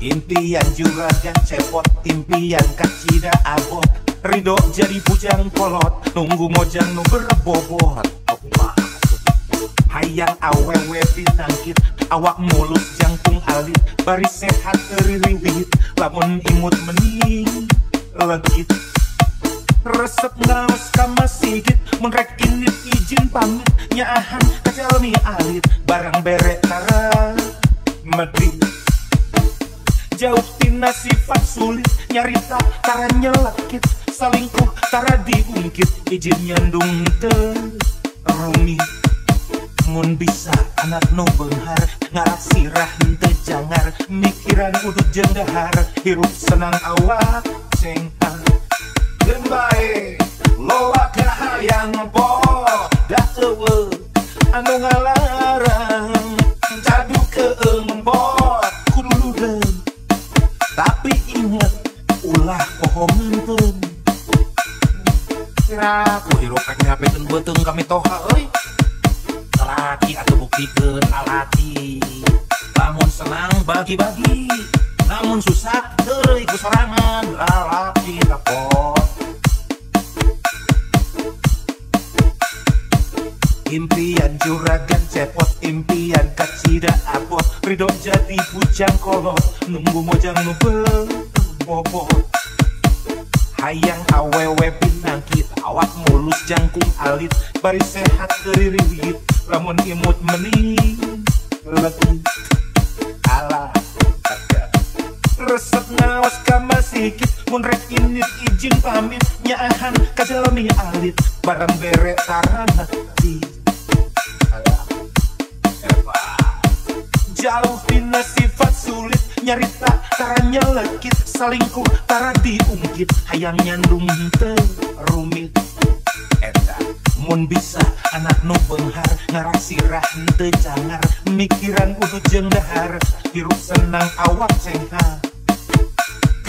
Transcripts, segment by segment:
Impian juragan cepot, impian kacida abot, ridho jadi bujang kolot, nunggu mojang nu berebobot. Hayang awewe pinangkit, awak mulus jangkung alit, bari sehat teririwit, lamun imut mening legit. Resep ngaos kama sigit, menrek init izin pamit, nyaahan kajalmi alit, barang berek tara medit. Jauh tina sifat sulit, nyarita tara nyelakit, salingkuh tara diungkit, izin nyandung terumit. Mun bisa anak nu beunghar, ngarak sirah henteu jangar, mikiran udut jeung dahar, hirup senang awak cenghar. Geun bae loba ka hayang poh, da eueuh anu ngalarang, cadu keembot kudu ludeung. Tapi inget ulah poho ngeunteun. Kira ku hirup rek nyapekeun beuteung kami toha euy. Lalaki atuh buktikeun lalaki, lamun senang bagi-bagi, namun susah teu iku sorangan, lalaki takot. Impian juragan cepot, impian kacida abot, ridho jadi bujang kolot, nunggu mojang nu berebobot. Hayang awewe pinangkit, awak mulus jangkung alit, bari sehat teririwit, lamun imut mening legit. Alah resep ngaos kama sikit, mun rek init izin pamit, nyaahan kajalmi alit, barang berek tara medit. Jauh tina sifat sulit, nyarita tara nyelekit, salingkuh tara diungkit, hayang nyandung terumit. Eta mun bisa anak nu beunghar, ngarak sirah henteu jangar, mikiran udut jeung dahar, hirup senang awak cenghar.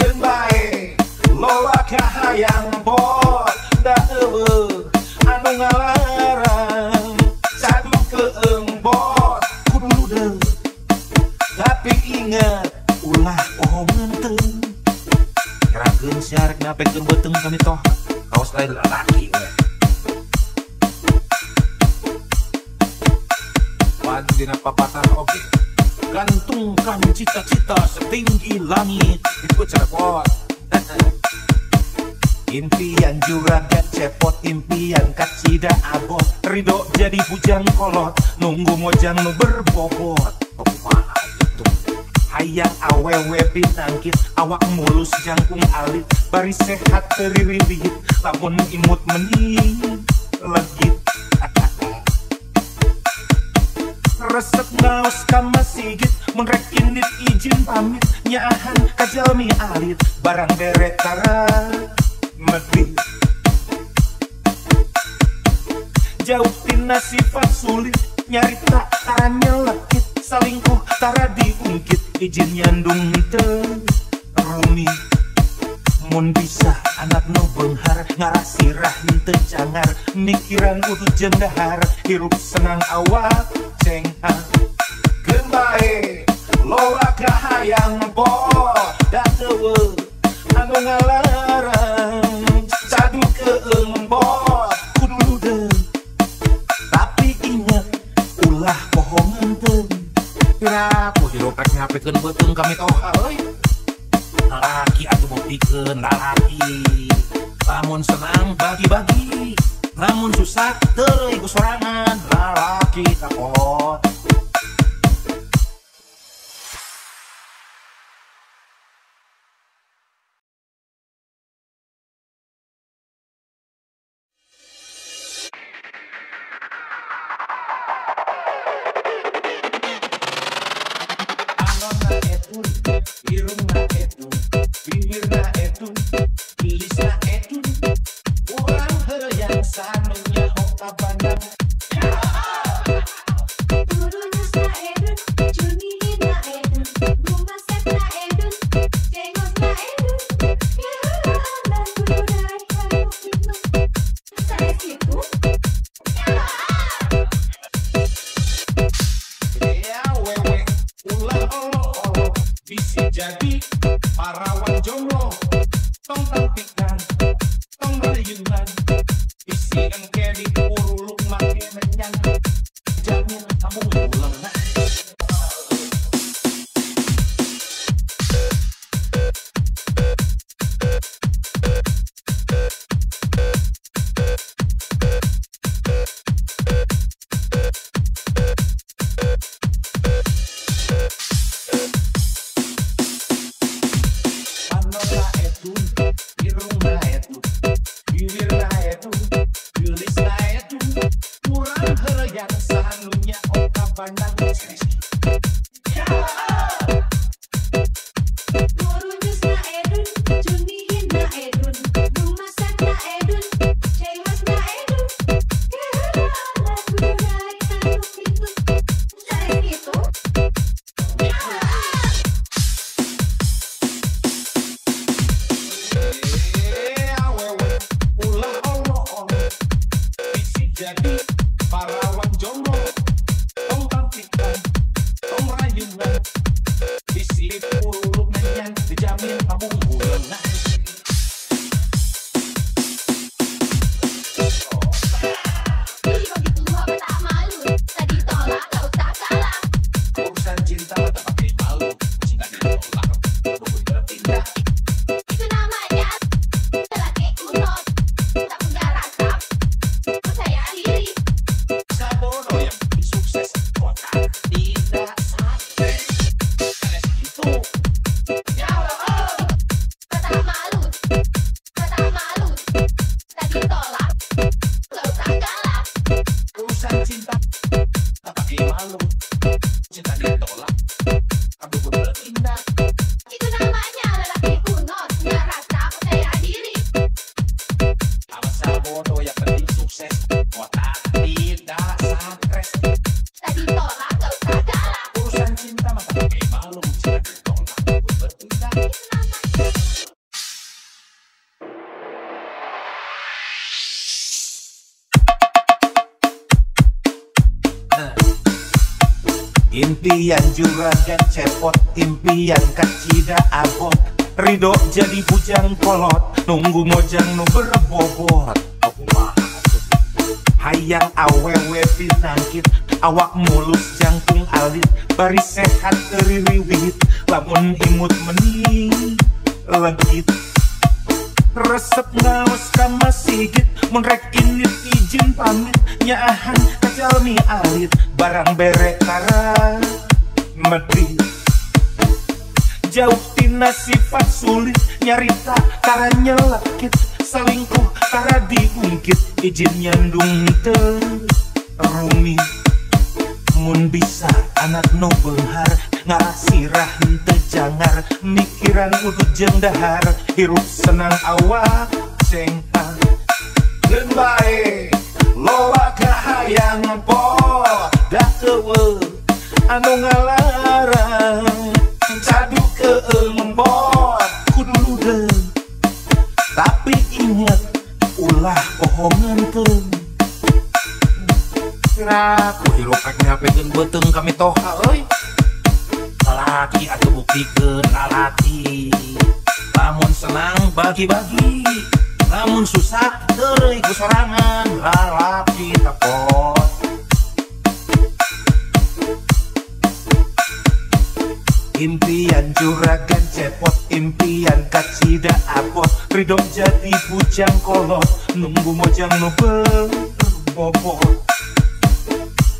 Geun bae loba ka hayang pot, da eueuh anu ngalarang, cadu keembot kudu ludeung. Tapi ingat ulah poho ngeunteun. Kerakeun sia rek ngapekeun beuteung kami toh, kaos lain lalaki we. Wan dina papatah oge, gantungkan cita-cita setinggi langit, itu cepot. Impian juragan cepot, impian kacida abot, ridho jadi bujang kolot, nunggu mojang nu berbobot. Hayang awewe pinangkit, awak mulus jangkung alit, bari sehat teririwit, lamun imut mening legit. Resep ngaos kama sigit, mun rek init izin pamit, nyaahan kajalmi alit, barang berek tara medit. Jauh tina sifat sulit, nyarita tara nyelekit, salingkuh tara diungkit, izin nyandung terumit. Mun bisa anak nu beunghar, ngarak sirah henteu jangar, mikiran udut jeung dahar, hirup senang awak cenghar. Geun bae loba ka hayang poh, da eueuh anu ngalarang, cadu keembot kudu ludeung. Tapi inget ulah poho ngeunteun. Kira ku hirup rek ngapekeun beuteung kami toha euy. Lalaki atuh buktikeun lalaki, lamun senang bagi-bagi, namun susah teu iku sorangan, lalaki takot. Anonna etun, irungna etun, bibirna etun, gelisna etun, urang heureuyang sanunya hongka bandang. Turunusna edun, junihina edun, rumasepna edun, jengosna edun, yahana kudu dari kamu itu. Saya situ. Ya wewe ulah olo-olo, bisi jadi parawan jomblo tong tampikan tong rayuan isi engke di uruluk make menyan jamin kamu ulang. Jadi parawan jomblo tong tampikan tong rayuan isi uruluk menyan dijamin kamu bulan. Urusan cinta tak pakai malu, cinta ditolak tunggu berpindah. Itu namanya lelaki kuno, tak punya rasa, percaya diri. Sabodo yang sukses otak tidak sukses. Karena segitu Ya Allah, kata malu, tak ditolak, kau tak galak. urusan cinta tak pakai malu, cinta ditolak kamu pun bertindak. Itu namanya lelaki kuno, punya rasa, percaya diri. Sama sabodo yang penting sukses otak tidak sukses. Tak ditolak, kau tak galak. Urusan cinta mah tak pakai malu, cinta ditolak kamu pun bertindak. Itu namanya. Impian juragan cepot, impian kacida abot, ridho jadi bujang kolot, nunggu mojang nu berebobot. Hayang awewe pinangkit, awak mulus jangkung alit, bari sehat teririwit, lamun imut mening legit. Resep ngaos kama sigit, menrek init izin pamit, nyaahan kajalmi alit, barang bere tara medit. Jauh tina sifat sulit, nyarita tara nyelekit, selingkuh tara diungkit, izin nyandung teu rumit. Mun bisa anak no beunghar, ngarasirah henteu jangar, mikiran udut jeung dahar, hirup senang awak cengkang. Leun bae loba kahayang poda eueuh anu ngalarang, cadu keung bot kudu ludeung, tapi inget ulah bohongan keung. Ku hirup rek ngapekeun beuteung kami toha euy. Lalaki atuh buktikeun lalaki. Lamun senang bagi-bagi, lamun susah teureui ku sorangan, lalaki tapot. Impian juragan cepot, impian kacida abot, ridho jadi bujang kolot, nunggu mojang nu berebobot.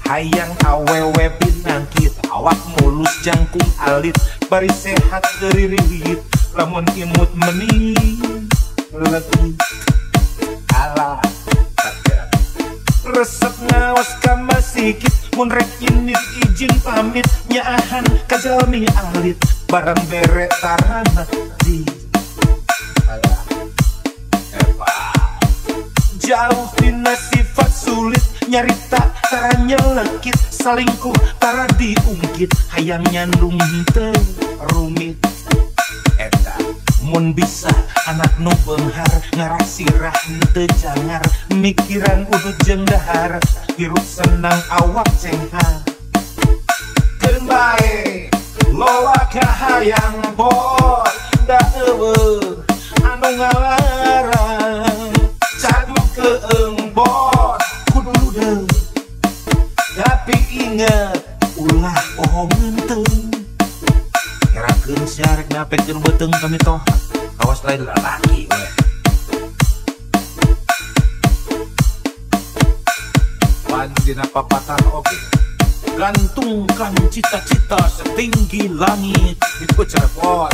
Hayang awewe pinangkit, awak mulus jangkung alit, bari sehat teririwit, lamun imut mening legit. Alah resep ngaos kama sikit, mun rek init izin pamit, nyaahan kajalmi alit, barang bere tarana di. Alah jauh tina sifat sulit, nyarita tara nyelekit, salingkuh tara diungkit, hayang nyandung teu rumit. Eta mun bisa anak nu beunghar, ngarasirah henteu jangar, mikiran udut jeung dahar, hirup senang awak cengkang. Keun bae loba kahayang bot da eueuh anu ngalarang cadu keung bot kudu ludeung tapi inget ulah bohongan teuing kerakeun syarek napetkeun beuteung kami toh awas lain lalaki we. Wan dina papatan oge gantungkan cita-cita setinggi langit itu cepot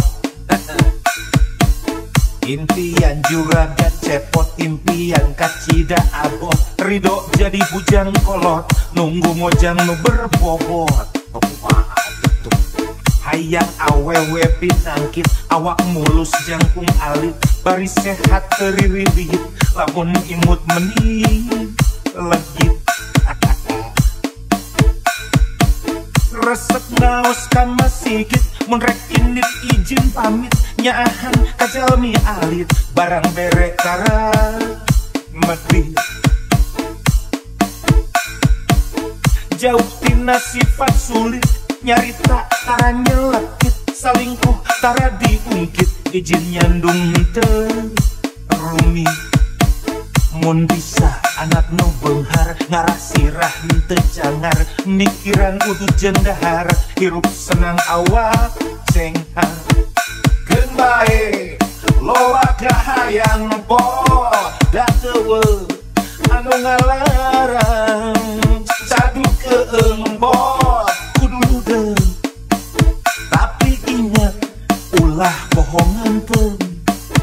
impian juragan cepot impian kacida abot ridho jadi bujang kolot nunggu mojang nu berbobot hayang awewe pinangkit awak mulus jangkung alit bari sehat teriridit lamun imut mening legit resep naos ka masigit mun rek indit izin pamit nyaahan ka jalmi alit barang bere tara medit jauh tina sifat sulit nyarita tara nyelekit salingkuh tara diungkit izin nyandung teu rumit mun bisa anak nu beunghar ngarasirah teu cangar mikiran udu jendahar hirup senang awak cenghar keun bae loba kahayang bot da eueuh anu ngalarang cadu keung bot kudu ludeung tapi inget ulah bohongan teu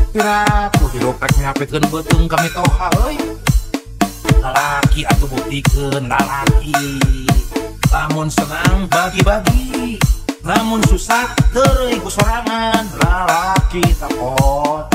Kira-kira hirup rek nyapetkeun beuteung kami toha euy lalaki atuh buktikeun lalaki lamun senang bagi-bagi lamun susah teu reuy ku sorangan lalaki tapot